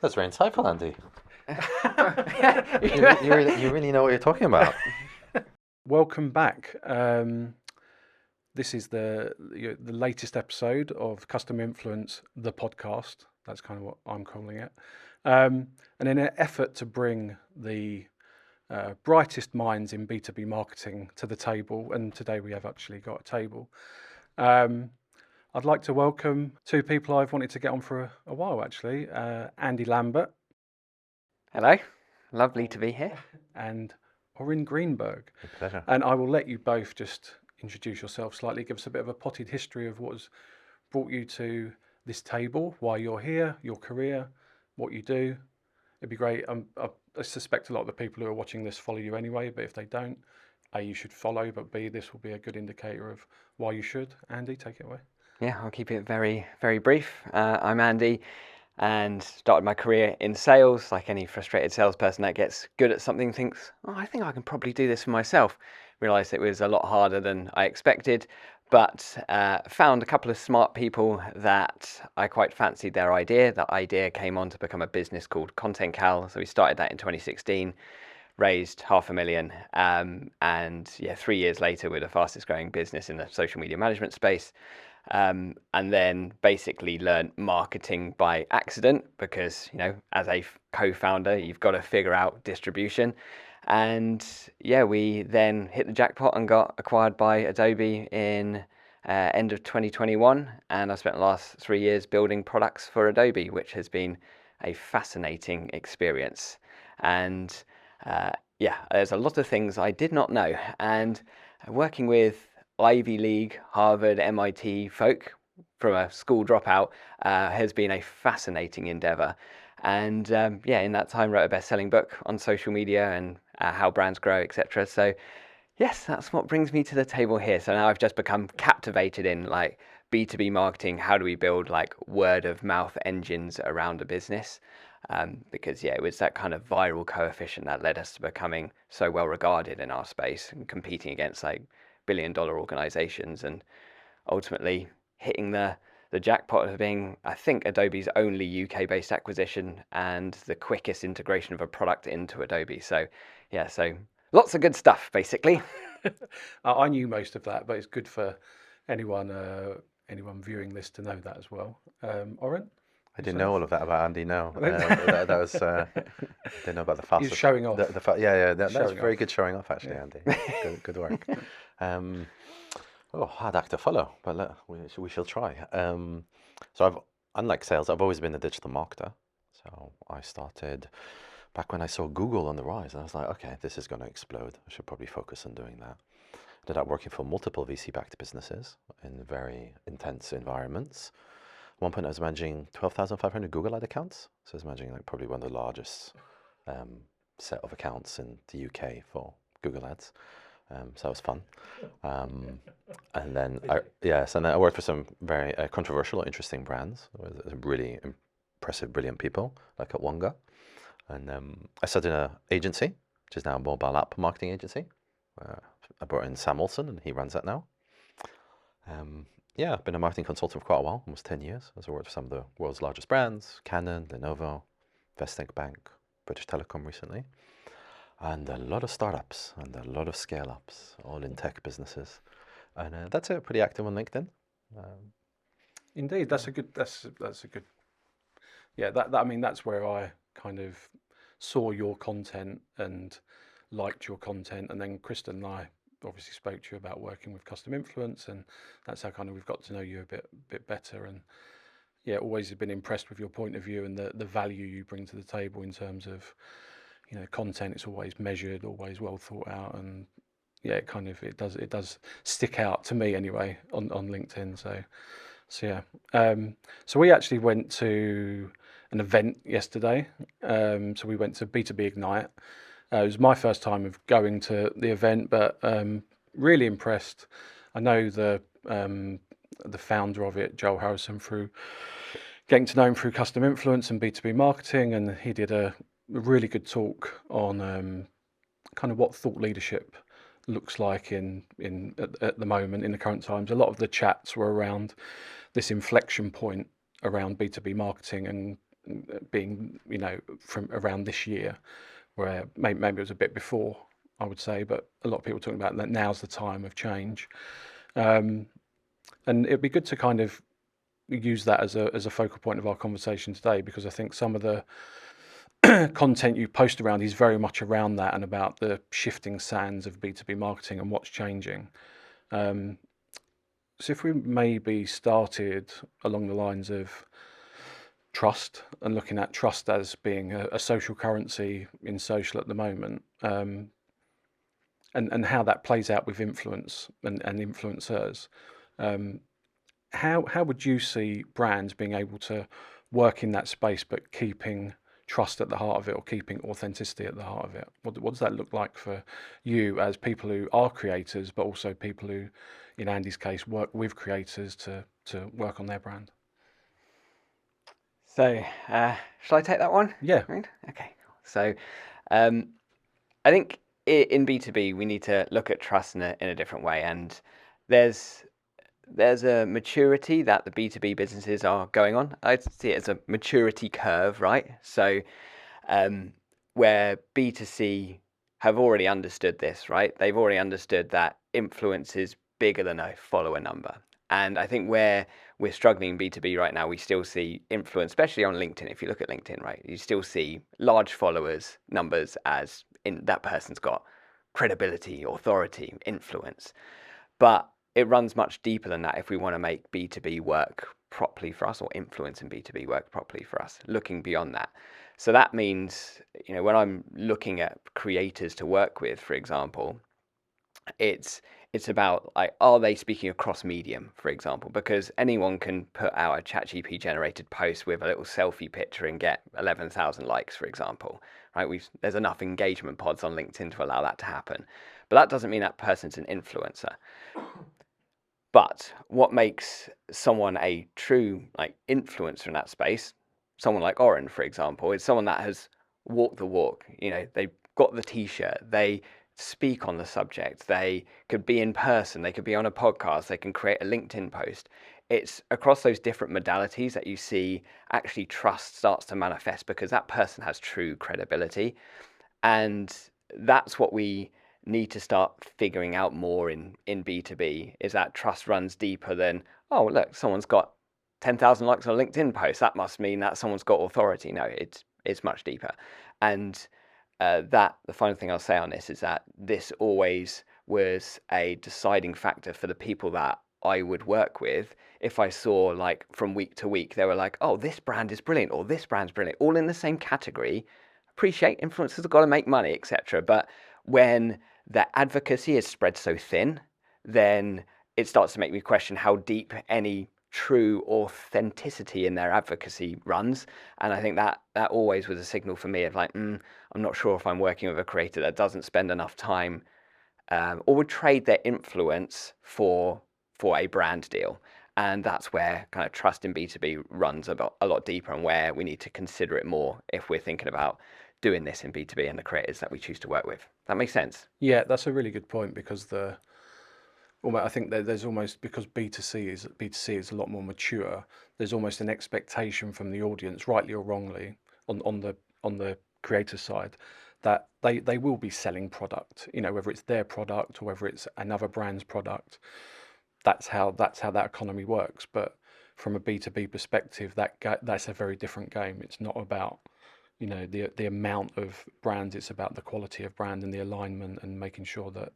That's very insightful, Andy. You You really know what you're talking about. Welcome back. This is the latest episode of Custom Influence, the podcast. That's kind of what I'm calling it. And in an effort to bring the brightest minds in B2B marketing to the table, and today we have actually got a table, I'd like to welcome two people I've wanted to get on for a while, actually. Andy Lambert Hello, lovely to be here. and Oren Greenberg. A pleasure. And I will let you both just introduce yourself slightly, give us a bit of a potted history of what has brought you to this table, why you're here, your career, what you do. It'd be great. I suspect a lot of the people who are watching this follow you anyway, but if they don't, A, you should follow, but B, this will be a good indicator of why you should. Andy, take it away. Yeah, I'll keep it very, very brief. I'm Andy and started my career in sales. Like any frustrated salesperson that gets good at something thinks, oh, I think I can probably do this for myself. Realised it was a lot harder than I expected, but found a couple of smart people that I quite fancied their idea. That idea came on to become a business called Content Cal. So we started that in 2016. Raised 500,000, and 3 years later we're the fastest growing business in the social media management space. And then basically learned marketing by accident because, as a co-founder, you've got to figure out distribution. And we then hit the jackpot and got acquired by Adobe in end of 2021. And I spent the last 3 years building products for Adobe, which has been a fascinating experience. And there's a lot of things I did not know. And working with Ivy League, Harvard, MIT folk from a school dropout has been a fascinating endeavor. And in that time wrote a best-selling book on social media and how brands grow, etc. So yes, that's what brings me to the table here. So now I've just become captivated in like B2B marketing. How do we build like word of mouth engines around a business? Because it was that kind of viral coefficient that led us to becoming so well regarded in our space and competing against like billion-dollar organizations and ultimately hitting the jackpot of being, I think, Adobe's only UK-based acquisition and the quickest integration of a product into Adobe. So lots of good stuff, basically. I knew most of that, but it's good for anyone viewing this to know that as well. Oren? I didn't know all of that about Andy. No, that was. Didn't know about the fastest. He's showing off. That was Showing very off. good showing off, actually, Yeah. Andy. Good work. Hard act to follow, but we shall try. Unlike sales, I've always been a digital marketer. So I started back when I saw Google on the rise, and I was like, okay, this is going to explode. I should probably focus on doing that. Ended up working for multiple VC-backed businesses in very intense environments. At one point, I was managing 12,500 Google ad accounts. So I was managing like probably one of the largest set of accounts in the UK for Google ads. So that was fun. And then I worked for some very controversial, interesting brands with really impressive, brilliant people like at Wonga. And I started an agency, which is now a mobile app marketing agency. I brought in Sam Olsen, and he runs that now. I've been a marketing consultant for quite a while, almost 10 years. I've worked for some of the world's largest brands, Canon, Lenovo, Vestec Bank, British Telecom recently. And a lot of startups and a lot of scale-ups, all in tech businesses. And that's it, pretty active on LinkedIn. Indeed, that's a good. Yeah, that's where I kind of saw your content and liked your content, and then Kristen and I obviously spoke to you about working with Custom Influence, and that's how kind of we've got to know you a bit better. And always have been impressed with your point of view and the value you bring to the table in terms of content. It's always measured, always well thought out, and it does stick out to me anyway on LinkedIn. So we actually went to an event yesterday. So we went to B2B Ignite. It was my first time of going to the event, but really impressed. I know the founder of it, Joel Harrison, through getting to know him through Custom Influence and B2B marketing, and he did a really good talk on kind of what thought leadership looks like at the moment in the current times. A lot of the chats were around this inflection point around B2B marketing, and being, from around this year, where maybe it was a bit before, I would say, but a lot of people talking about that now's the time of change. And it'd be good to kind of use that as a focal point of our conversation today, because I think some of the content you post around is very much around that and about the shifting sands of B2B marketing and what's changing. So if we maybe started along the lines of trust and looking at trust as being a social currency in social at the moment, and how that plays out with influence and influencers. How would you see brands being able to work in that space but keeping trust at the heart of it, or keeping authenticity at the heart of it? What does that look like for you as people who are creators, but also people who, in Andy's case, work with creators to work on their brand? So, shall I take that one? Yeah. Right? Okay. So, I think in B2B we need to look at trust in a different way, and there's a maturity that the B2B businesses are going on. I see it as a maturity curve, right? So, where B2C have already understood this, right? They've already understood that influence is bigger than a follower number. And I think where we're struggling in B2B right now, we still see influence, especially on LinkedIn. If you look at LinkedIn, right, you still see large followers numbers as in that person's got credibility, authority, influence. But it runs much deeper than that if we want to make B2B work properly for us, or influence in B2B work properly for us, looking beyond that. So that means, when I'm looking at creators to work with, for example, it's about, like, are they speaking across medium, for example? Because anyone can put out a ChatGPT generated post with a little selfie picture and get 11,000 likes, for example, right? There's enough engagement pods on LinkedIn to allow that to happen. But that doesn't mean that person's an influencer. But what makes someone a true influencer in that space, someone like Oren, for example, is someone that has walked the walk. They've got the t-shirt, they speak on the subject, they could be in person, they could be on a podcast, they can create a LinkedIn post. It's across those different modalities that you see actually trust starts to manifest, because that person has true credibility. And that's what we need to start figuring out more in B2B, is that trust runs deeper than, oh, look, someone's got 10,000 likes on a LinkedIn post, that must mean that someone's got authority. No, it's much deeper. And the final thing I'll say on this is that this always was a deciding factor for the people that I would work with. If I saw, like, from week to week, they were like, oh, this brand is brilliant, or this brand's brilliant, all in the same category. Appreciate influencers have got to make money, etc. But when the advocacy is spread so thin, then it starts to make me question how deep any true authenticity in their advocacy runs. And I think that always was a signal for me of like, I'm not sure if I'm working with a creator that doesn't spend enough time or would trade their influence for a brand deal. And that's where kind of trust in B2B runs a lot deeper, and where we need to consider it more if we're thinking about doing this in B2B and the creators that we choose to work with. That makes sense? Yeah, that's a really good point, because I think that there's almost, because B2C is a lot more mature, there's almost an expectation from the audience, rightly or wrongly, on the creator side, that they will be selling product, whether it's their product or whether it's another brand's product. That's how that economy works. But from a B2B perspective, that's a very different game. It's not about the amount of brands, it's about the quality of brand and the alignment, and making sure that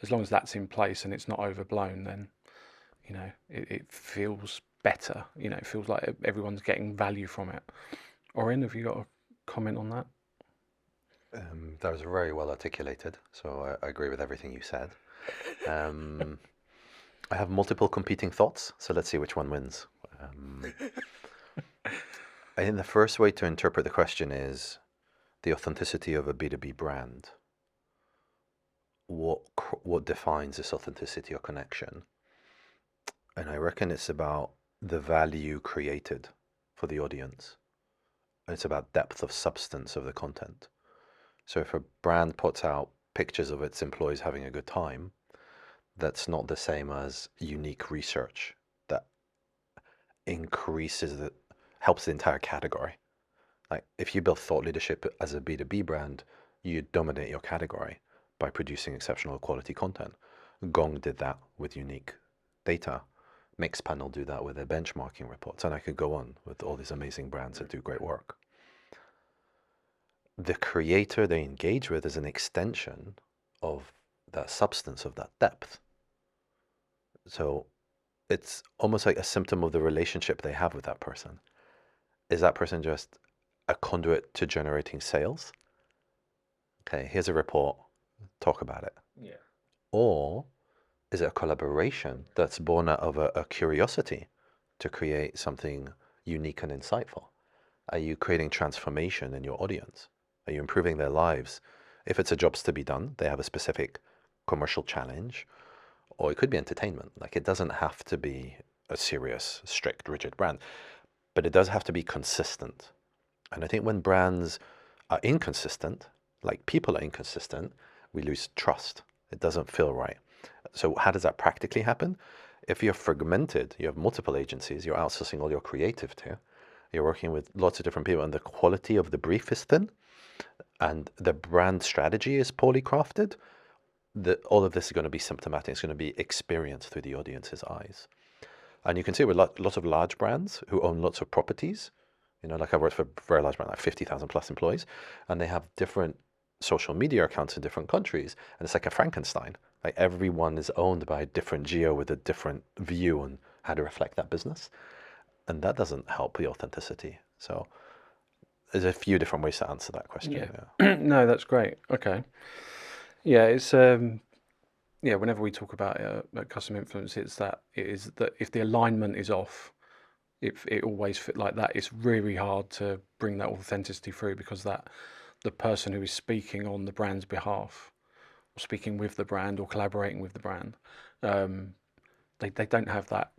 as long as that's in place and it's not overblown, then it feels better. It feels like everyone's getting value from it. Oren, have you got a comment on that? That was very well articulated, so I agree with everything you said. I have multiple competing thoughts, so let's see which one wins. I think the first way to interpret the question is the authenticity of a B2B brand. What defines this authenticity or connection? And I reckon it's about the value created for the audience. It's about depth of substance of the content. So if a brand puts out pictures of its employees having a good time, that's not the same as unique research that increases helps the entire category. Like if you build thought leadership as a B2B brand, you dominate your category by producing exceptional quality content. Gong did that with unique data. Mixpanel do that with their benchmarking reports. And I could go on with all these amazing brands that do great work. The creator they engage with is an extension of that substance, of that depth. So it's almost like a symptom of the relationship they have with that person. Is that person just a conduit to generating sales? Okay, here's a report, talk about it. Yeah. Or is it a collaboration that's born out of a curiosity to create something unique and insightful? Are you creating transformation in your audience? Are you improving their lives? If it's a jobs to be done, they have a specific commercial challenge, or it could be entertainment. Like it doesn't have to be a serious, strict, rigid brand, but it does have to be consistent. And I think when brands are inconsistent, like people are inconsistent, we lose trust. It doesn't feel right. So how does that practically happen? If you're fragmented, you have multiple agencies, you're outsourcing all your creative to, you're working with lots of different people, and the quality of the brief is thin, and the brand strategy is poorly crafted, all of this is going to be symptomatic. It's going to be experienced through the audience's eyes. And you can see with lots of large brands who own lots of properties, like I worked for a very large brand, like 50,000 plus employees, and they have different social media accounts in different countries, and it's like a Frankenstein. Like everyone is owned by a different geo with a different view on how to reflect that business. And that doesn't help the authenticity. So there's a few different ways to answer that question. Yeah. No, that's great. Okay. Yeah, it's whenever we talk about customer influence, it is that if the alignment is off, it always fit like that. It's really hard to bring that authenticity through, because the person who is speaking on the brand's behalf, or speaking with the brand, or collaborating with the brand, they don't have that.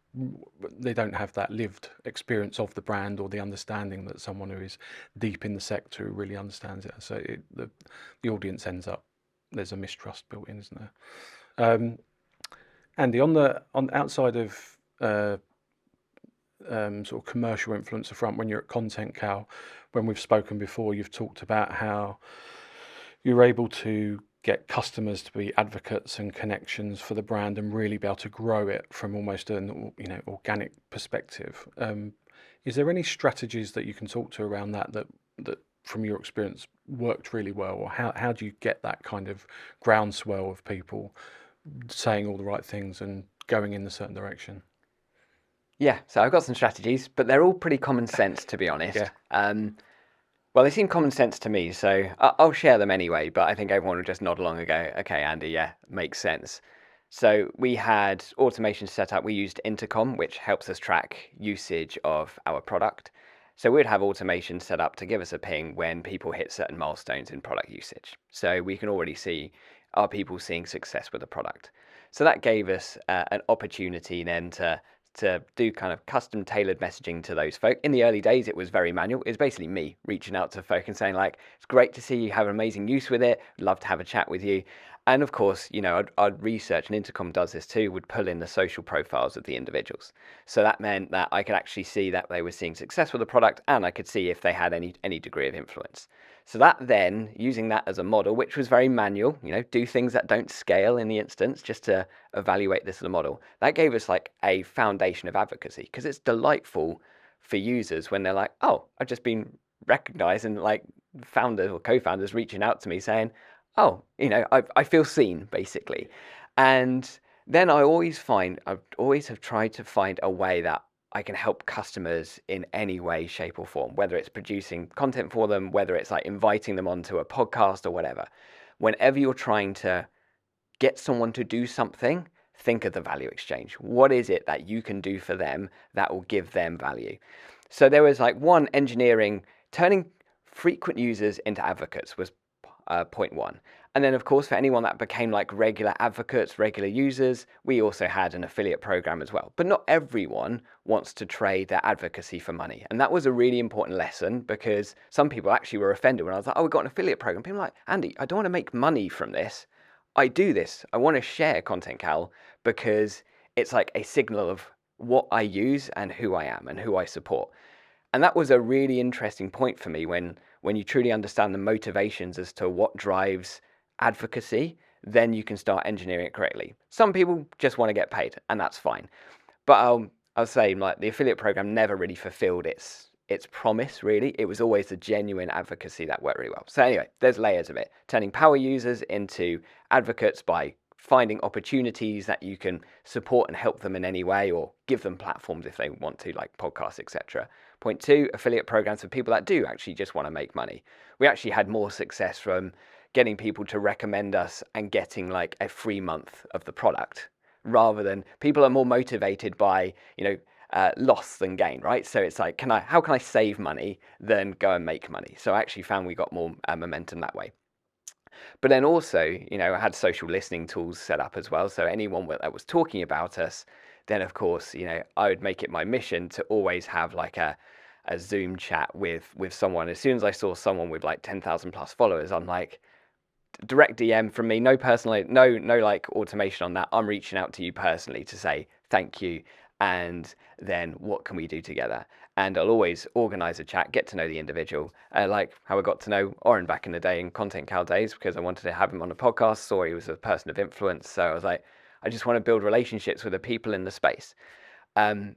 They don't have that lived experience of the brand, or the understanding that someone who is deep in the sector who really understands it. So the audience ends up, there's a mistrust built in, isn't there? Andy, on outside of sort of commercial influencer front, when you're at Content Cal, when we've spoken before, you've talked about how you're able to get customers to be advocates and connections for the brand, and really be able to grow it from almost an organic perspective. Is there any strategies that you can talk to around that from your experience worked really well, or how do you get that kind of groundswell of people saying all the right things and going in a certain direction? Yeah, so I've got some strategies, but they're all pretty common sense, to be honest. Yeah. Well, they seem common sense to me, so I'll share them anyway, but I think everyone will just nod along and go, okay, Andy, yeah, makes sense. So we had automation set up. We used Intercom, which helps us track usage of our product. So we'd have automation set up to give us a ping when people hit certain milestones in product usage. So we can already see, are people seeing success with the product? So that gave us an opportunity then to do kind of custom tailored messaging to those folk. In the early days, it was very manual. It was basically me reaching out to folk and saying like, it's great to see you have an amazing use with it. Love to have a chat with you. And of course, I'd research, and Intercom does this too, would pull in the social profiles of the individuals. So that meant that I could actually see that they were seeing success with the product, and I could see if they had any degree of influence. So that then, using that as a model, which was very manual, do things that don't scale in the instance, just to evaluate this as a model, that gave us like a foundation of advocacy, because it's delightful for users when they're like, oh, I've just been recognized, and like founders or co-founders reaching out to me saying, oh, I feel seen, basically. And then I always have tried to find a way that I can help customers in any way, shape or form, whether it's producing content for them, whether it's like inviting them onto a podcast or whatever. Whenever you're trying to get someone to do something, think of the value exchange. What is it that you can do for them that will give them value? So there was like one, engineering, turning frequent users into advocates was point one. And then, of course, for anyone that became like regular advocates, regular users, we also had an affiliate program as well. But not everyone wants to trade their advocacy for money. And that was a really important lesson, because some people actually were offended when I was like, oh, we've got an affiliate program. People were like, Andy, I don't want to make money from this. I do this. I want to share Content Cal because it's like a signal of what I use and who I am and who I support. And that was a really interesting point for me when you truly understand the motivations as to what drives advocacy, then you can start engineering it correctly. Some people just want to get paid, and that's fine. But I'll say, like, the affiliate program never really fulfilled its promise, really. It was always the genuine advocacy that worked really well. So anyway, there's layers of it. Turning power users into advocates by finding opportunities that you can support and help them in any way, or give them platforms if they want to, like podcasts, etc. Point two, affiliate programs for people that do actually just want to make money. We actually had more success from getting people to recommend us and getting like a free month of the product, rather than people are more motivated by, loss than gain, right? So it's like, how can I save money than go and make money? So I actually found we got more momentum that way. But then also, I had social listening tools set up as well. So anyone that was talking about us, then of course, I would make it my mission to always have like a Zoom chat with someone. As soon as I saw someone with like 10,000 plus followers, I'm like, direct DM from me, no personal, no like automation on that. I'm reaching out to you personally to say thank you, and then what can we do together? And I'll always organize a chat, get to know the individual, like how I got to know Oren back in the day in Content Cow days, because I wanted to have him on a podcast, saw he was a person of influence. So I was like, I just want to build relationships with the people in the space. And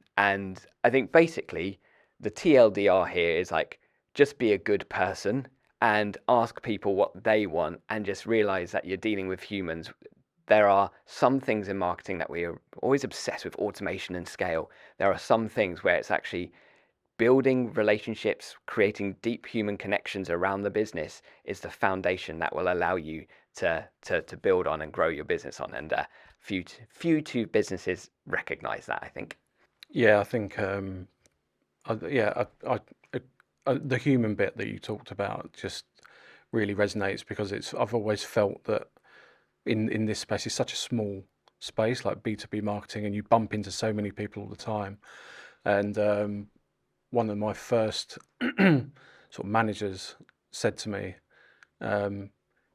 I think basically the TLDR here is like, just be a good person and ask people what they want, and just realize that you're dealing with humans. There are some things in marketing that we are always obsessed with, automation and scale. There are some things where it's actually building relationships, creating deep human connections around the business is the foundation that will allow you to build on and grow your business on. And few businesses recognize that, I think. Yeah, I think the human bit that you talked about just really resonates, because I've always felt that in this space, it's such a small space, like B2B marketing, and you bump into so many people all the time. And one of my first sort of managers said to me,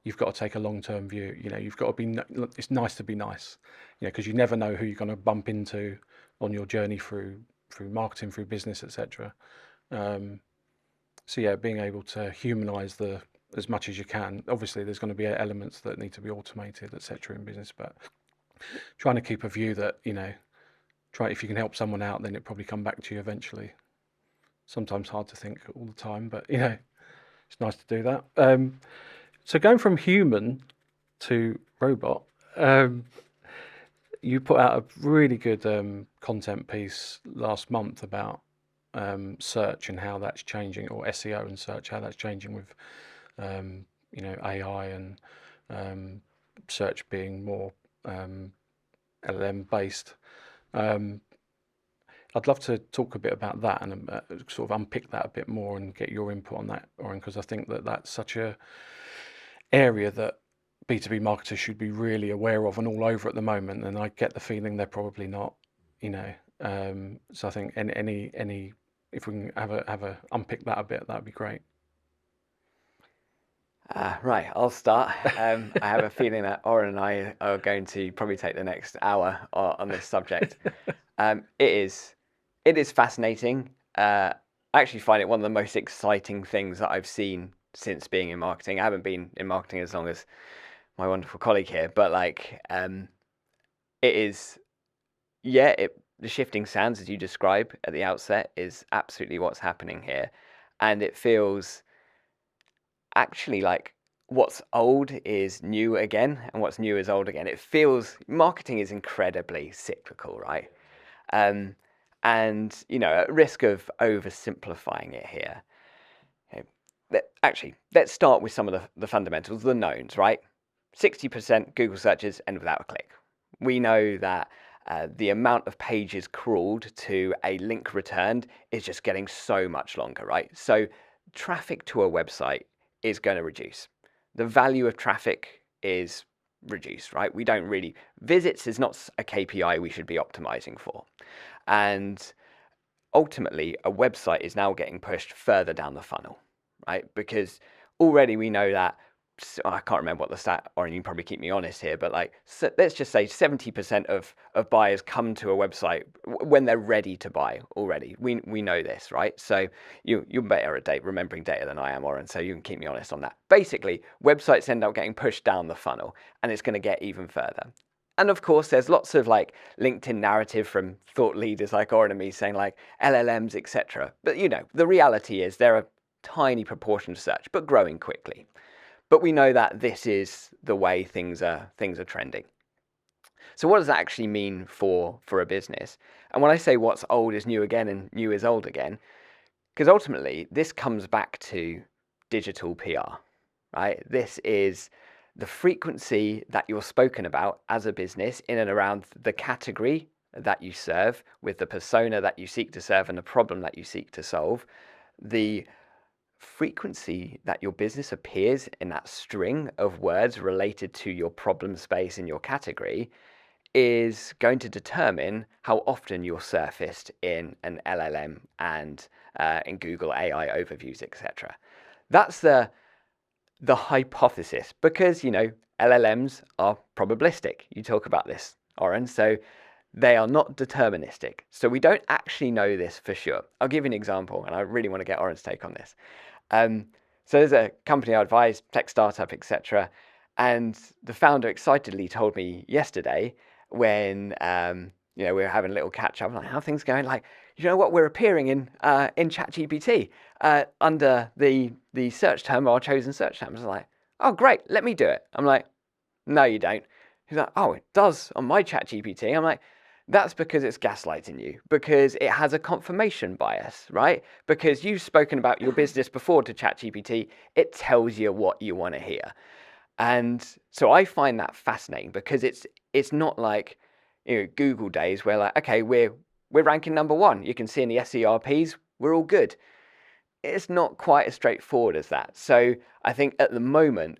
you've got to take a long-term view. You've got to it's nice to be nice, because you never know who you're going to bump into on your journey through marketing, through business, etc. So yeah, being able to humanize as much as you can. Obviously, there's going to be elements that need to be automated, etc. in business, but trying to keep a view that, if you can help someone out, then it probably come back to you eventually. Sometimes hard to think all the time, but it's nice to do that. So going from human to robot, you put out a really good content piece last month about search and how that's changing, or SEO and search, how that's changing with AI and search being more LLM based. I'd love to talk a bit about that and sort of unpick that a bit more and get your input on that, Oren, because I think that that's such a area that B2B marketers should be really aware of and all over at the moment. And I get the feeling they're probably not, so I think any if we can have a unpick that a bit, that'd be great. Right, I'll start. I have a feeling that Oren and I are going to probably take the next hour on this subject. It is fascinating. I actually find it one of the most exciting things that I've seen since being in marketing. I haven't been in marketing as long as my wonderful colleague here, but the shifting sands, as you describe at the outset, is absolutely what's happening here. And it feels actually like what's old is new again, and what's new is old again. It feels marketing is incredibly cyclical, right? And at risk of oversimplifying it here, let's start with some of the fundamentals, the knowns, right? 60% Google searches end without a click. We know that the amount of pages crawled to a link returned is just getting so much longer, right? So traffic to a website is going to reduce. The value of traffic is reduced, right? Visits is not a KPI we should be optimizing for. And ultimately, a website is now getting pushed further down the funnel, right? Because already we know that I can't remember what the stat, or you can probably keep me honest here, but like, so let's just say 70% of buyers come to a website when they're ready to buy already. We know this, right? So you're better at remembering data than I am, Oren, so you can keep me honest on that. Basically, websites end up getting pushed down the funnel, and it's going to get even further. And of course, there's lots of like LinkedIn narrative from thought leaders like Oren and me saying like LLMs, etc. But the reality is they're a tiny proportion of search, but growing quickly. But we know that this is the way things are trending. So what does that actually mean for a business? And when I say what's old is new again and new is old again, because ultimately this comes back to digital PR, right? This is the frequency that you're spoken about as a business in and around the category that you serve, with the persona that you seek to serve and the problem that you seek to solve. The frequency that your business appears in that string of words related to your problem space in your category is going to determine how often you're surfaced in an LLM and in Google AI overviews, etc. That's the hypothesis, because LLMs are probabilistic. You talk about this, Oren, so they are not deterministic. So we don't actually know this for sure. I'll give you an example, and I really want to get Oren's take on this. So there's a company I advise, tech startup, etc. And the founder excitedly told me yesterday when we were having a little catch up, like, how things going? Like, you know what? We're appearing in ChatGPT under the search term, our chosen search terms. I was like, oh great, let me do it. I'm like, no, you don't. He's like, oh, it does on my ChatGPT. I'm like, that's because it's gaslighting you, because it has a confirmation bias, right? Because you've spoken about your business before to ChatGPT, it tells you what you want to hear. And so I find that fascinating, because it's not like Google days where like, okay, we're ranking number 1. You can see in the SERPs, we're all good. It's not quite as straightforward as that. So I think at the moment,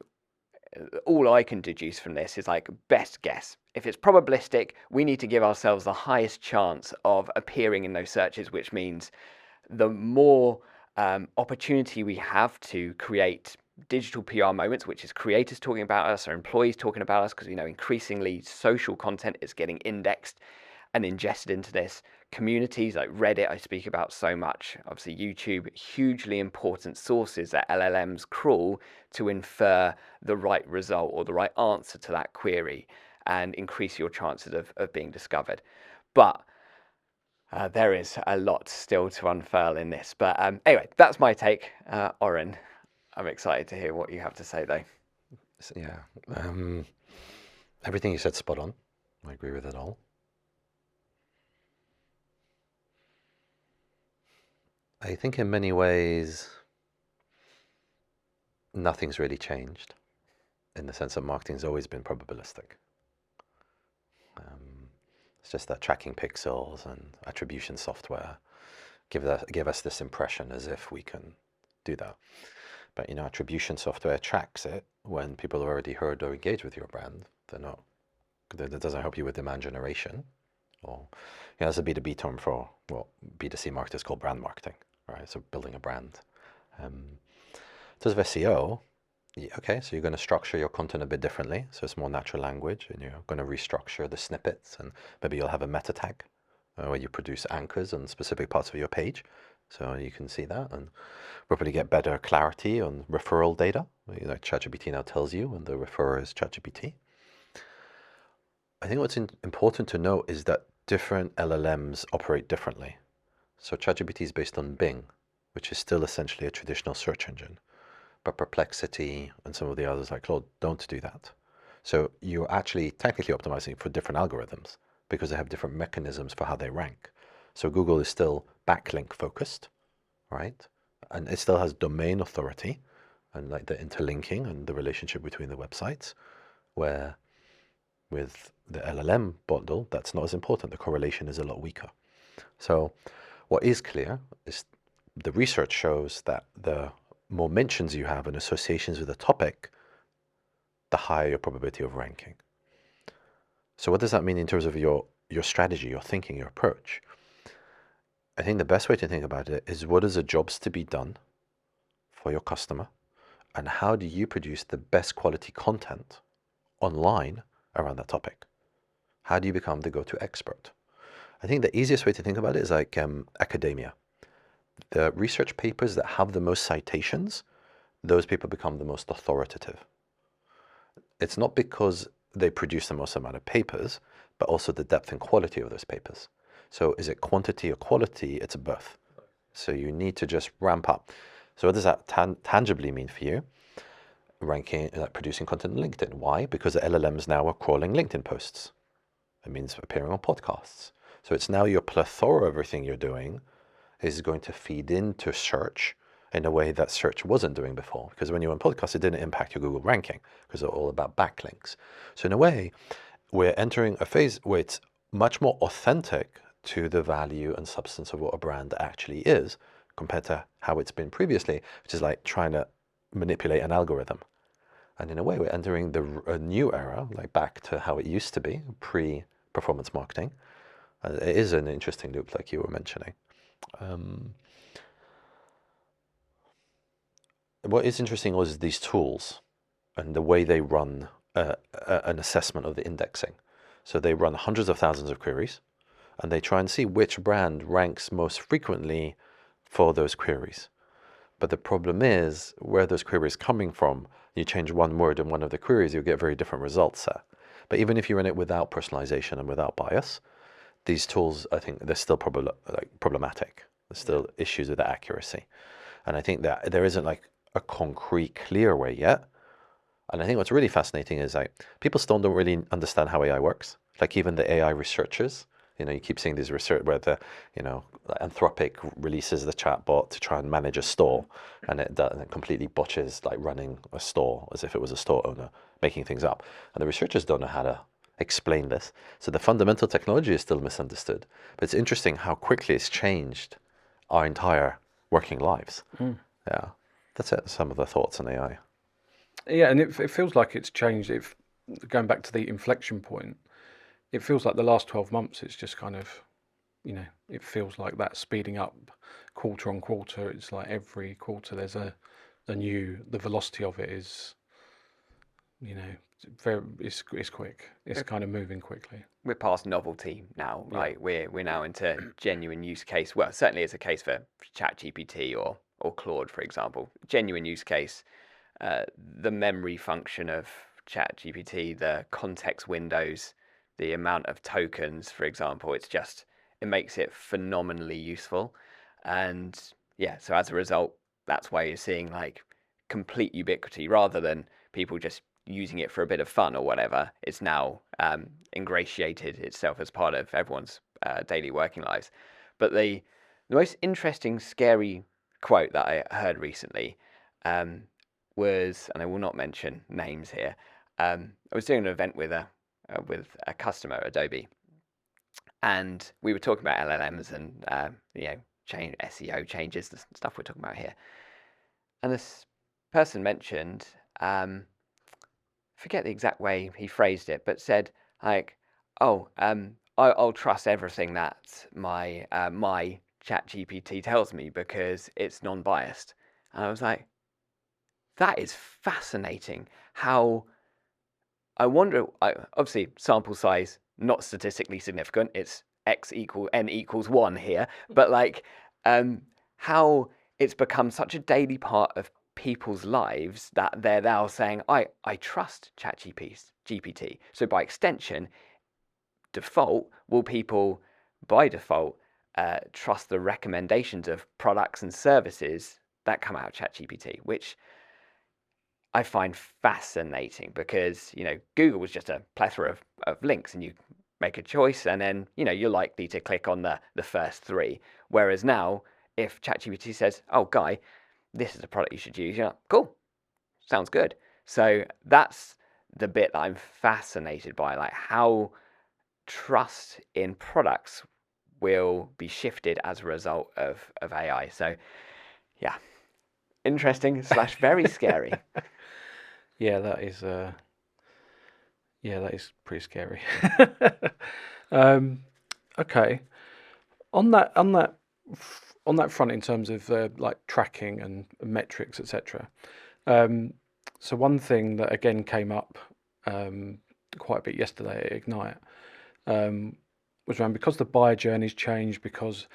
all I can deduce from this is like best guess. If it's probabilistic, we need to give ourselves the highest chance of appearing in those searches, which means the more opportunity we have to create digital PR moments, which is creators talking about us or employees talking about us, because increasingly social content is getting indexed and ingested into this. Communities like Reddit I speak about so much, obviously YouTube, hugely important sources that LLMs crawl to infer the right result or the right answer to that query and increase your chances of being discovered. But there is a lot still to unfurl in this. But anyway, that's my take. Oren, I'm excited to hear what you have to say though. Yeah, everything you said spot on. I agree with it all. I think in many ways, nothing's really changed, in the sense that marketing's always been probabilistic. It's just that tracking pixels and attribution software give us this impression as if we can do that. But attribution software tracks it when people have already heard or engaged with your brand. That doesn't help you with demand generation. Or that's a B2B term for what B2C marketers call brand marketing, right? So building a brand. In terms of SEO, okay, so you're going to structure your content a bit differently, so it's more natural language, and you're going to restructure the snippets, and maybe you'll have a meta tag where you produce anchors on specific parts of your page, so you can see that and probably get better clarity on referral data. Like ChatGPT now tells you when the referrer is ChatGPT. I think what's important to note is that different LLMs operate differently. So ChatGPT is based on Bing, which is still essentially a traditional search engine. But Perplexity and some of the others like Claude don't do that. So you're actually technically optimizing for different algorithms because they have different mechanisms for how they rank. So Google is still backlink focused, right? And it still has domain authority and like the interlinking and the relationship between the websites, where with the LLM bundle, that's not as important. The correlation is a lot weaker. So what is clear is the research shows that the more mentions you have and associations with a topic, the higher your probability of ranking. So what does that mean in terms of your strategy, your thinking, your approach? I think the best way to think about it is what are the jobs to be done for your customer, and how do you produce the best quality content online around that topic? How do you become the go-to expert? I think the easiest way to think about it is like academia. The research papers that have the most citations, those people become the most authoritative. It's not because they produce the most amount of papers, but also the depth and quality of those papers. So is it quantity or quality? It's both. So you need to just ramp up. So what does that tangibly mean for you? Ranking, like producing content on LinkedIn. Why? Because the LLMs now are crawling LinkedIn posts. It means appearing on podcasts. So it's now your plethora of everything you're doing is going to feed into search in a way that search wasn't doing before. Because when you were on podcasts, it didn't impact your Google ranking because they're all about backlinks. So in a way, we're entering a phase where it's much more authentic to the value and substance of what a brand actually is compared to how it's been previously, which is like trying to manipulate an algorithm. And in a way, we're entering a new era, like back to how it used to be, pre-performance marketing. It is an interesting loop, like you were mentioning. What is interesting was these tools and the way they run an assessment of the indexing. So they run hundreds of thousands of queries, and they try and see which brand ranks most frequently for those queries. But the problem is where those queries coming from. You change one word in one of the queries, you'll get very different results there. But even if you run it without personalization and without bias, these tools, I think they're still problematic. There's still issues with the accuracy. And I think that there isn't like a concrete, clear way yet. And I think what's really fascinating is like people still don't really understand how AI works. Like even the AI researchers, you keep seeing these research where Anthropic releases the chatbot to try and manage a store, and it completely botches like running a store as if it was a store owner making things up. And the researchers don't know how to explain this. So the fundamental technology is still misunderstood. But it's interesting how quickly it's changed our entire working lives. Yeah, that's it. Some of the thoughts on AI. Yeah, and it feels like it's changed. Going back to the inflection point, it feels like the last 12 months, it's just kind of, it feels like that speeding up quarter on quarter. It's like every quarter there's the velocity of it is, it's quick. It's kind of moving quickly. We're past novelty now, right? Yeah. We're now into genuine use case. Well, certainly it's a case for ChatGPT or Claude, for example. Genuine use case. The memory function of ChatGPT, the context windows, the amount of tokens, for example, it makes it phenomenally useful. And yeah, so as a result, that's why you're seeing like complete ubiquity rather than people just using it for a bit of fun or whatever. It's now ingratiated itself as part of everyone's daily working lives. But the most interesting, scary quote that I heard recently was, and I will not mention names here, I was doing an event with a customer, Adobe, and we were talking about LLMs and SEO changes, the stuff we're talking about here. And this person mentioned, forget the exact way he phrased it, but said like, I'll trust everything that my ChatGPT tells me because it's non-biased. And I was like, that is fascinating. How I wonder, obviously sample size not statistically significant. It's n=1 here, but like how it's become such a daily part of people's lives that they're now saying, I trust ChatGPT. So by extension, will people by default trust the recommendations of products and services that come out of ChatGPT, which I find fascinating because, Google was just a plethora of links and you make a choice and then, you're likely to click on the first three. Whereas now, if ChatGPT says, oh, Guy, this is a product you should use, you're like, cool, sounds good. So that's the bit that I'm fascinated by, like how trust in products will be shifted as a result of AI. So, yeah, interesting / very scary. Yeah, that is pretty scary. Okay, on that front, in terms of like tracking and metrics, etc. So one thing that again came up quite a bit yesterday at Ignite was around, because the buyer journey's changed, because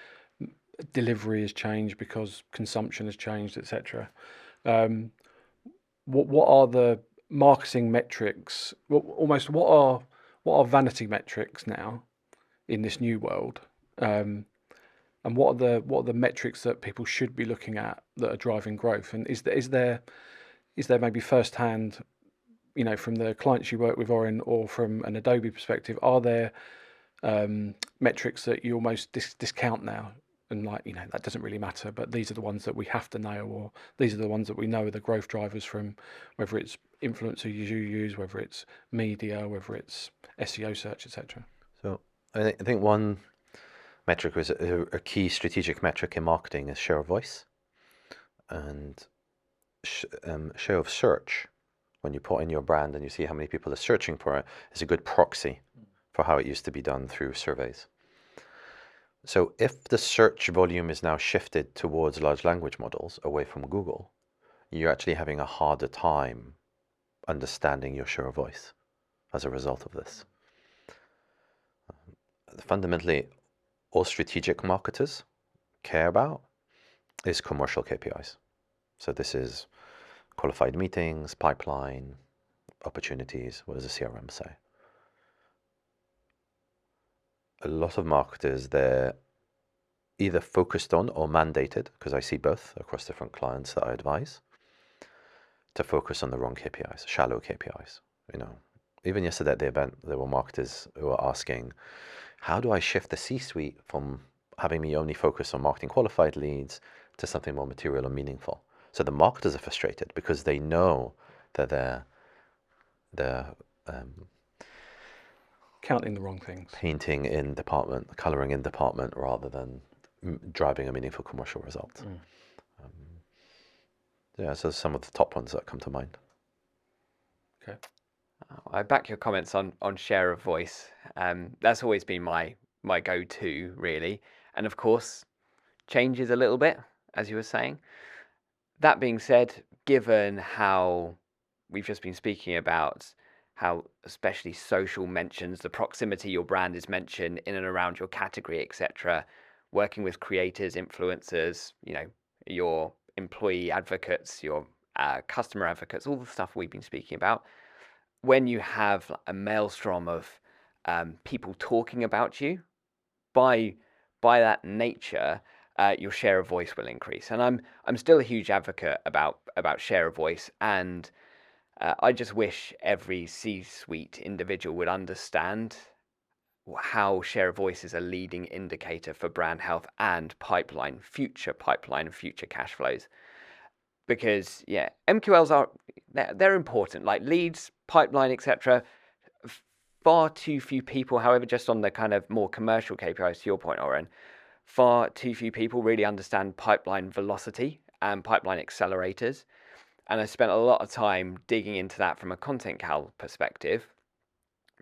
delivery has changed, because consumption has changed, etc. What are the marketing metrics? What are vanity metrics now in this new world? And what are the metrics that people should be looking at that are driving growth? And is there maybe firsthand, from the clients you work with, Oren, or from an Adobe perspective, are there metrics that you almost discount now, and that doesn't really matter, but these are the ones that we have to nail, or these are the ones that we know are the growth drivers, from whether it's influencers you use, whether it's media, whether it's SEO search, etc. So I think one metric was a key strategic metric in marketing is share of voice, and share of search. When you put in your brand and you see how many people are searching for it, is a good proxy for how it used to be done through surveys. So if the search volume is now shifted towards large language models away from Google, you're actually having a harder time understanding your share of voice as a result of this. Fundamentally, all strategic marketers care about is commercial KPIs. So this is qualified meetings, pipeline, opportunities. What does the CRM say? A lot of marketers, they're either focused on or mandated, because I see both across different clients that I advise, to focus on the wrong KPIs, shallow KPIs. Even yesterday at the event, there were marketers who were asking, how do I shift the C-suite from having me only focus on marketing qualified leads to something more material and meaningful? So the marketers are frustrated because they know that they're Counting the wrong things. painting in department, coloring in department, rather than driving a meaningful commercial result. Yeah, so some of the top ones that come to mind. Okay. I back your comments on share of voice. That's always been my go-to, really. And of course, changes a little bit, as you were saying. That being said, given how we've just been speaking about how especially social mentions, the proximity your brand is mentioned in and around your category, etc., working with creators, influencers, your employee advocates, your customer advocates, all the stuff we've been speaking about, when you have a maelstrom of people talking about you, by that nature, your share of voice will increase. And I'm still a huge advocate about share of voice, and I just wish every C-suite individual would understand how share of voice is a leading indicator for brand health and future cash flows. Because MQLs they're important, like leads, pipeline, etc. Far too few people, however, just on the kind of more commercial KPIs, to your point, Oren, far too few people really understand pipeline velocity and pipeline accelerators. And I spent a lot of time digging into that from a content cal perspective,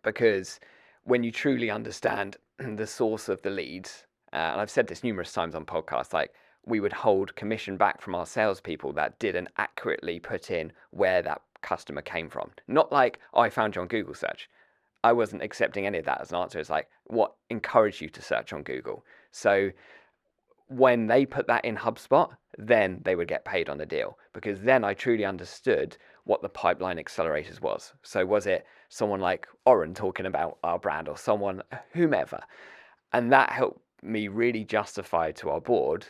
because when you truly understand the source of the leads, and I've said this numerous times on podcasts, like we would hold commission back from our salespeople that didn't accurately put in where that customer came from. Not like, oh, I found you on Google search. I wasn't accepting any of that as an answer. It's like, what encouraged you to search on Google? So when they put that in HubSpot, then they would get paid on the deal, because then I truly understood what the pipeline accelerators was. So was it someone like Oren talking about our brand, or someone, whomever? And that helped me really justify to our board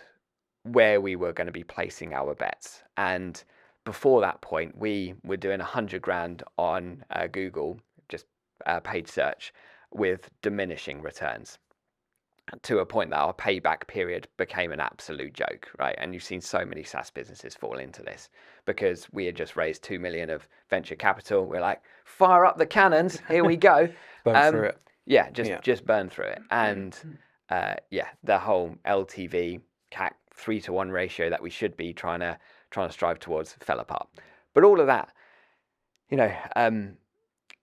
where we were going to be placing our bets. And before that point, we were doing 100 grand on Google, just paid search, with diminishing returns, to a point that our payback period became an absolute joke, right? And you've seen so many SaaS businesses fall into this, because we had just raised 2 million of venture capital. We're like, fire up the cannons, here we go. Burn through it. Yeah, just burn through it. And the whole LTV CAC 3-to-1 ratio that we should be trying to strive towards fell apart. But all of that,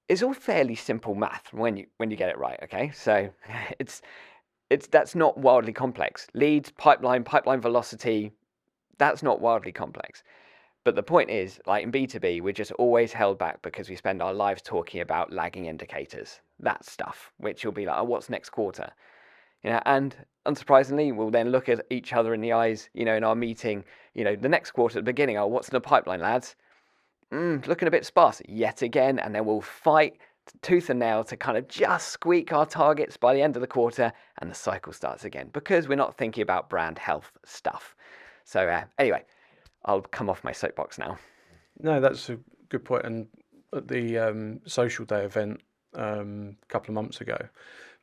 it's all fairly simple math when you get it right. Okay, so that's not wildly complex. Leads, pipeline velocity, that's not wildly complex. But the point is, like in B2B, we're just always held back because we spend our lives talking about lagging indicators, that stuff, which will be like, oh, what's next quarter? And unsurprisingly, we'll then look at each other in the eyes, in our meeting, the next quarter at the beginning, oh, what's in the pipeline, lads? Looking a bit sparse yet again, and then we'll fight tooth and nail to kind of just squeak our targets by the end of the quarter, and the cycle starts again because we're not thinking about brand health stuff. So anyway, I'll come off my soapbox now. No, that's a good point. And at the social day event a couple of months ago,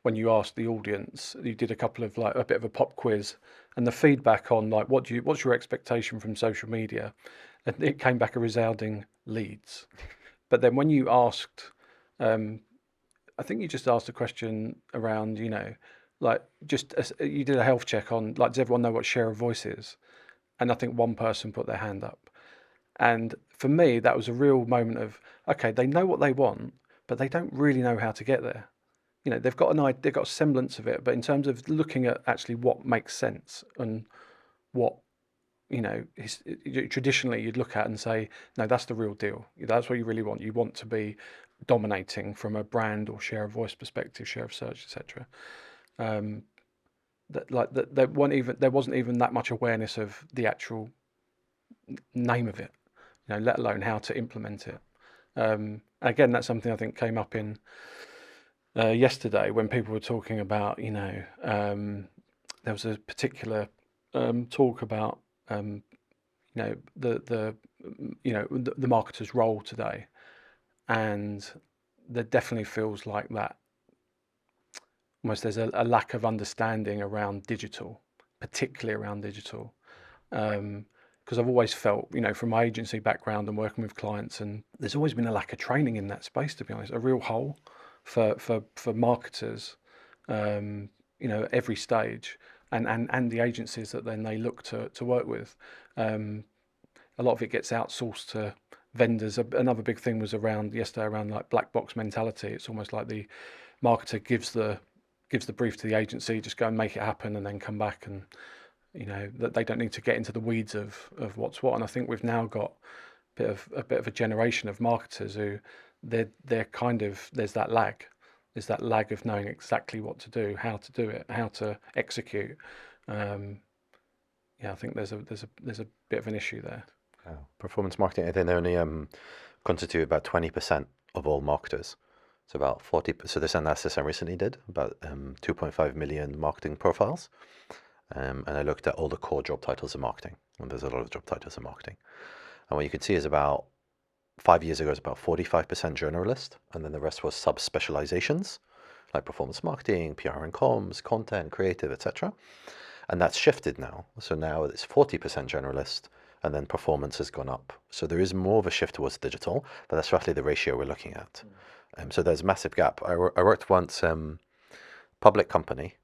when you asked the audience, you did a couple of like a bit of a pop quiz, and the feedback on like what's your expectation from social media, and it came back a resounding leads. But then when you asked, I think you just asked a question around, like you did a health check on like, does everyone know what share of voice is? And I think one person put their hand up. And for me, that was a real moment of, okay, they know what they want, but they don't really know how to get there. They've got they've got a semblance of it, but in terms of looking at actually what makes sense and what, traditionally you'd look at and say, no, that's the real deal. That's what you really want. You want to be dominating from a brand or share of voice perspective, share of search, etc. There wasn't even that much awareness of the actual name of it, let alone how to implement it. Again, that's something I think came up in yesterday when people were talking about, there was a particular talk about, the marketer's role today, and there definitely feels like that. Almost there's a lack of understanding around digital, particularly around digital. Because I've always felt, from my agency background and working with clients, and there's always been a lack of training in that space, to be honest, a real hole for marketers, every stage, and the agencies that then they look to work with. A lot of it gets outsourced to vendors. Another big thing was around yesterday around like black box mentality. It's almost like the marketer gives the brief to the agency, just go and make it happen, and then come back, and that they don't need to get into the weeds of what's what. And I think we've now got a bit of a generation of marketers who they're kind of, there's that lag of knowing exactly what to do, how to do it, how to execute. I think there's a bit of an issue there. Performance marketing, I think they only constitute about 20% of all marketers. So about 40. So this analysis I recently did about 2.5 million marketing profiles, and I looked at all the core job titles of marketing. And there's a lot of job titles in marketing, and what you could see is about 5 years ago it was about 45% generalist, and then the rest was sub-specializations like performance marketing, PR and comms, content, creative, etc. And that's shifted now. So now it's 40% generalist, and then performance has gone up. So there is more of a shift towards digital, but that's roughly the ratio we're looking at. So there's a massive gap. I worked once, public company,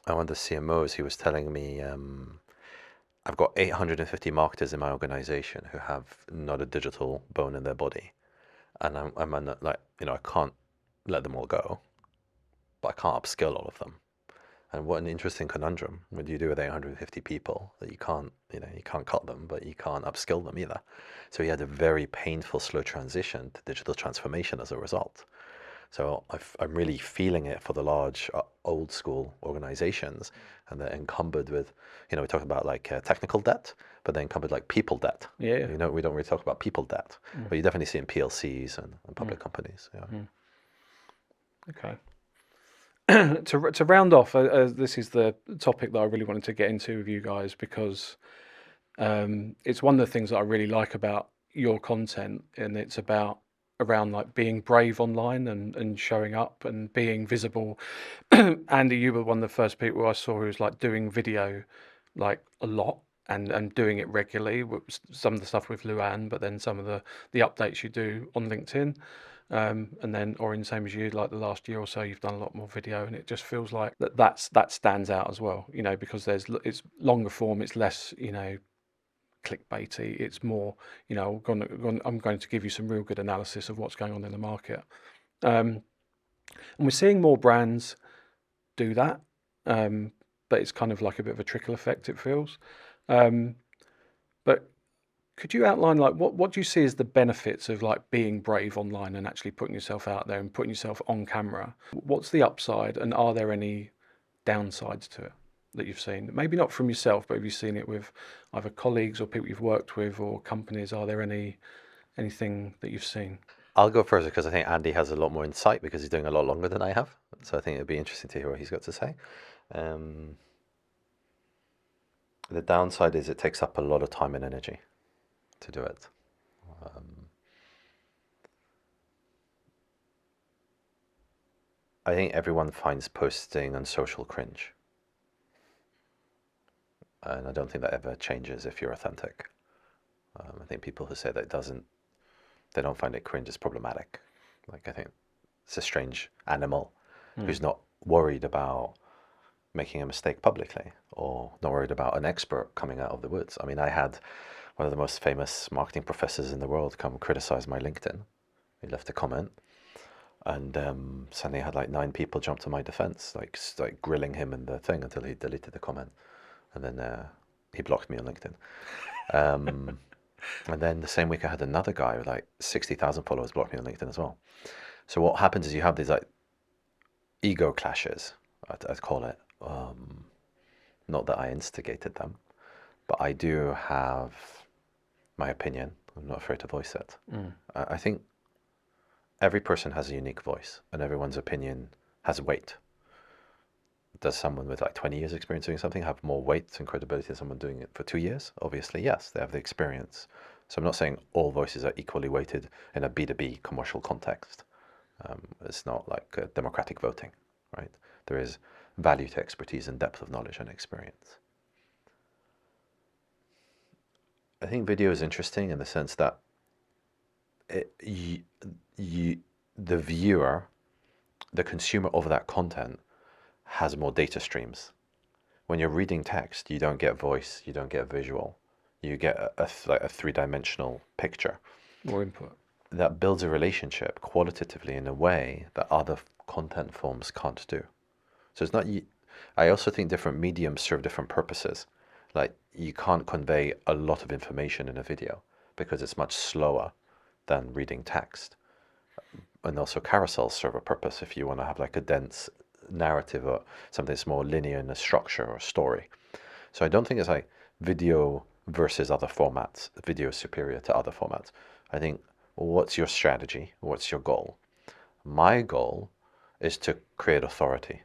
and one of the CMOs, he was telling me, I've got 850 marketers in my organization who have not a digital bone in their body. And I'm like, I can't let them all go, but I can't upskill all of them. And what an interesting conundrum. What do you do with 850 people that you can't cut them, but you can't upskill them either? So he had a very painful, slow transition to digital transformation as a result. So I'm really feeling it for the large, old school organizations, and they're encumbered with, we talk about like technical debt, but they're encumbered like people debt. Yeah. We don't really talk about people debt, but you definitely see in PLCs and public companies. Yeah. Okay. To round off, this is the topic that I really wanted to get into with you guys, because it's one of the things that I really like about your content, and it's around like being brave online and showing up and being visible. Andy, you were one of the first people I saw who was like doing video like a lot and doing it regularly. Some of the stuff with Luann, but then some of the updates you do on LinkedIn. And then Oren, same as you, like the last year or so, you've done a lot more video, and it just feels like that stands out as well, because it's longer form, it's less, clickbaity. It's more, I'm going to give you some real good analysis of what's going on in the market. And we're seeing more brands do that, but it's kind of like a bit of a trickle effect, it feels. But Could you outline like what do you see as the benefits of like being brave online and actually putting yourself out there and putting yourself on camera? What's the upside, and are there any downsides to it that you've seen? Maybe not from yourself, but have you seen it with either colleagues or people you've worked with or companies? Are there anything that you've seen? I'll go first because I think Andy has a lot more insight because he's doing a lot longer than I have. So I think it'd be interesting to hear what he's got to say. Um, the downside is it takes up a lot of time and energy to do it. I think everyone finds posting on social cringe. And I don't think that ever changes if you're authentic. I think people who say that they don't find it cringe is problematic. Like, I think it's a strange animal who's not worried about making a mistake publicly or not worried about an expert coming out of the woods. I mean, I had one of the most famous marketing professors in the world come criticize my LinkedIn. He left a comment, and suddenly I had like 9 people jump to my defense, like grilling him in the thing until he deleted the comment, and then he blocked me on LinkedIn. And then the same week I had another guy with like 60,000 followers block me on LinkedIn as well. So what happens is you have these like ego clashes, I'd call it. Not that I instigated them, but I do have my opinion. I'm not afraid to voice it. I think every person has a unique voice and everyone's opinion has weight. Does someone with like 20 years experience doing something have more weight and credibility than someone doing it for 2 years? Obviously, yes, they have the experience. So I'm not saying all voices are equally weighted in a B2B commercial context. It's not like democratic voting, right? There is value to expertise and depth of knowledge and experience. I think video is interesting in the sense that the viewer, the consumer of that content, has more data streams. When you're reading text, you don't get voice, you don't get visual, you get a 3-dimensional picture. More input. That builds a relationship qualitatively in a way that other content forms can't do. So it's not. I also think different mediums serve different purposes. Like, you can't convey a lot of information in a video because it's much slower than reading text. And also carousels serve a purpose if you want to have like a dense narrative or something that's more linear in a structure or story. So I don't think it's like video versus other formats. Video is superior to other formats. I think, what's your strategy? What's your goal? My goal is to create authority,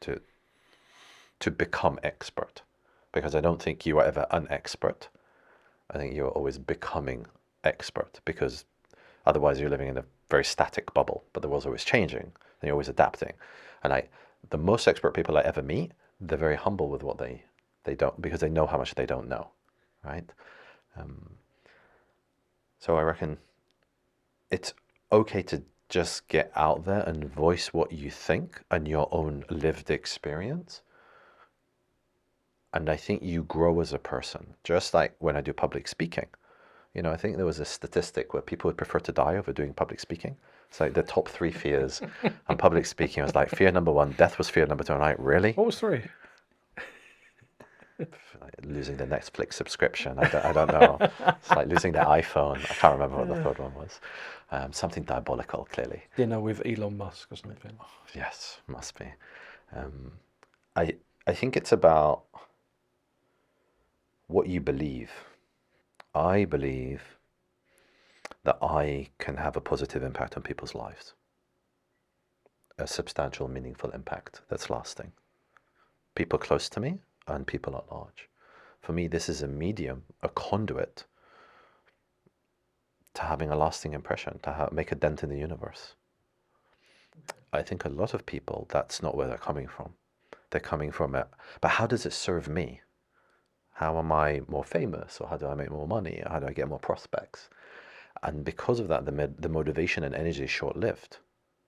to become expert, because I don't think you are ever an expert. I think you're always becoming expert, because otherwise you're living in a very static bubble, but the world's always changing and you're always adapting. And the most expert people I ever meet, they're very humble with what they don't, because they know how much they don't know, right? So I reckon it's okay to just get out there and voice what you think and your own lived experience. And I think you grow as a person, just like when I do public speaking. You know, I think there was a statistic where people would prefer to die over doing public speaking. It's like the top 3 fears on public speaking was like fear number 1, death was fear number 2. I'm like, really? What was 3? Like losing the Netflix subscription. I don't know. It's like losing their iPhone. I can't remember what the third one was. Something diabolical, clearly. Dinner with Elon Musk or something. Yes, must be. I think it's about what you believe. I believe that I can have a positive impact on people's lives. A substantial, meaningful impact that's lasting. People close to me and people at large. For me, this is a medium, a conduit to having a lasting impression, to make a dent in the universe. I think a lot of people, that's not where they're coming from. They're coming from it, but how does it serve me? How am I more famous? Or how do I make more money? Or how do I get more prospects? And because of that, the motivation and energy is short-lived,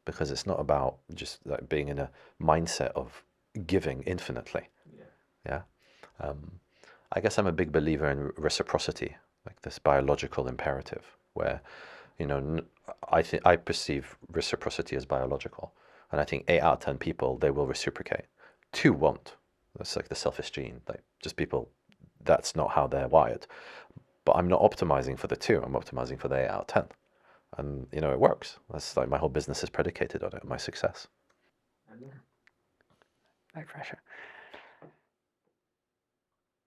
because it's not about just like being in a mindset of giving infinitely. Yeah. I guess I'm a big believer in reciprocity, like this biological imperative, where, you know, I perceive reciprocity as biological, and I think 8 out of 10 people, they will reciprocate. 2 won't. That's like the selfish gene. Like, just people, that's not how they're wired. but I'm not optimizing for the 2. I'm optimizing for the 8 out of 10. And, you know, it works. That's like my whole business is predicated on it, my success. No pressure.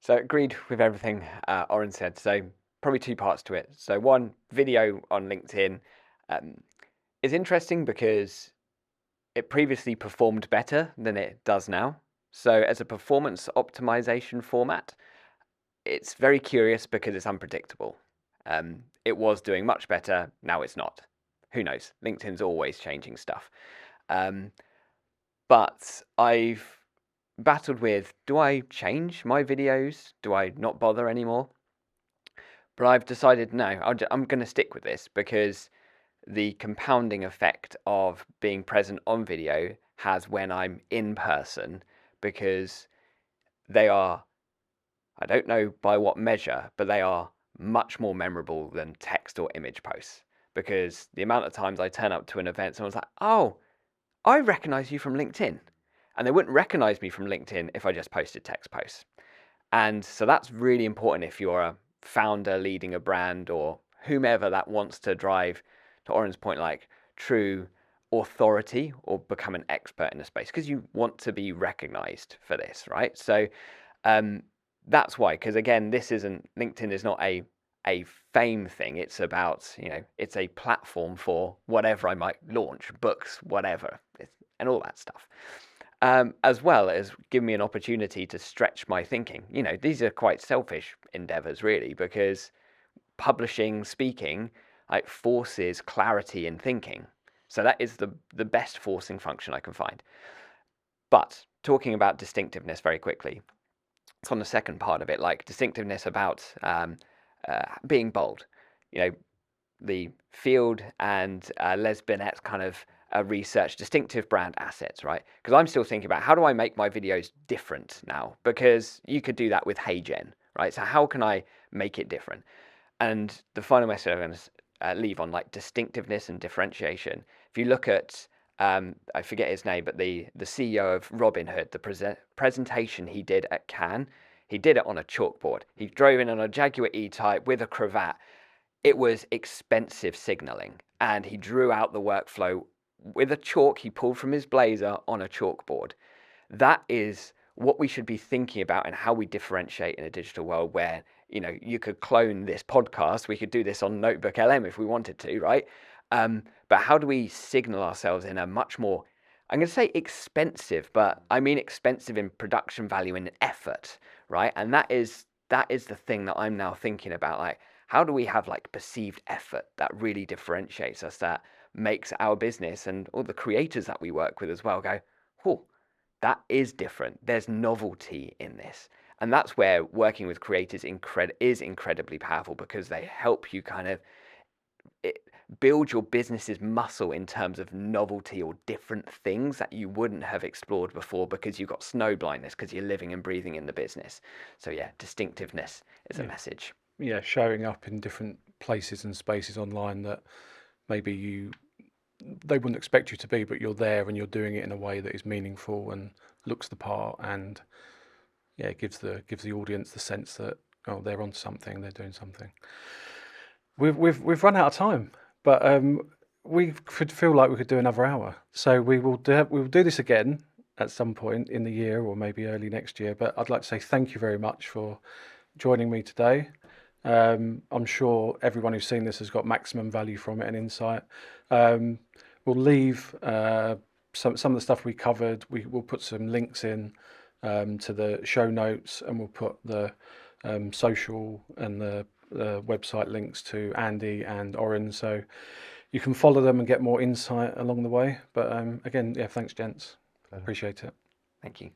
So agreed with everything Oren said. So probably 2 parts to it. So one, video on LinkedIn is interesting because it previously performed better than it does now. So as a performance optimization format, it's very curious because it's unpredictable. It was doing much better, now it's not. Who knows? LinkedIn's always changing stuff. But I've battled with, do I change my videos? Do I not bother anymore? But I've decided, no, I'm going to stick with this because the compounding effect of being present on video has when I'm in person, because they are, I don't know by what measure, but they are much more memorable than text or image posts. Because the amount of times I turn up to an event, someone's like, oh, I recognize you from LinkedIn. And they wouldn't recognize me from LinkedIn if I just posted text posts. And so that's really important if you're a founder leading a brand or whomever that wants to drive, to Oren's point, like true authority or become an expert in a space, because you want to be recognized for this, right? So that's why, because again, LinkedIn is not a fame thing. It's about, it's a platform for whatever I might launch, books, whatever, and all that stuff. As well as give me an opportunity to stretch my thinking. These are quite selfish endeavors, really, because publishing, speaking, like forces clarity in thinking. So that is the best forcing function I can find. But talking about distinctiveness very quickly, it's on the second part of it, like distinctiveness about being bold. The Field and Les Binet's kind of research distinctive brand assets, right? Because I'm still thinking about how do I make my videos different now? Because you could do that with HeyGen, right? So how can I make it different? And the final message I'm going to leave on like distinctiveness and differentiation. If you look at, I forget his name, but the CEO of Robinhood, the presentation he did at Cannes, he did it on a chalkboard. He drove in on a Jaguar E-Type with a cravat. It was expensive signaling, and he drew out the workflow with a chalk he pulled from his blazer on a chalkboard. That is what we should be thinking about and how we differentiate in a digital world where, you could clone this podcast. We could do this on Notebook LM if we wanted to, right? But how do we signal ourselves in a much more, I'm going to say expensive, but I mean expensive in production value and effort, right? And that is the thing that I'm now thinking about, like, how do we have like perceived effort that really differentiates us, that makes our business and all the creators that we work with as well go, oh, that is different. There's novelty in this. And that's where working with creators is incredibly powerful, because they help you kind of build your business's muscle in terms of novelty or different things that you wouldn't have explored before because you've got snow blindness because you're living and breathing in the business. So yeah, distinctiveness is a message. Yeah, showing up in different places and spaces online that maybe they wouldn't expect you to be, but you're there and you're doing it in a way that is meaningful and looks the part, and it gives the audience the sense that, oh, they're on something, they're doing something. We've run out of time, but we could feel like we could do another hour. So we will do this again at some point in the year or maybe early next year. But I'd like to say thank you very much for joining me today. I'm sure everyone who's seen this has got maximum value from it and insight. We'll leave some of the stuff we covered. We'll put some links in to the show notes, and we'll put the social and the website links to Andy and Oren, so you can follow them and get more insight along the way. But again, thanks, gents. Appreciate it. Thank you.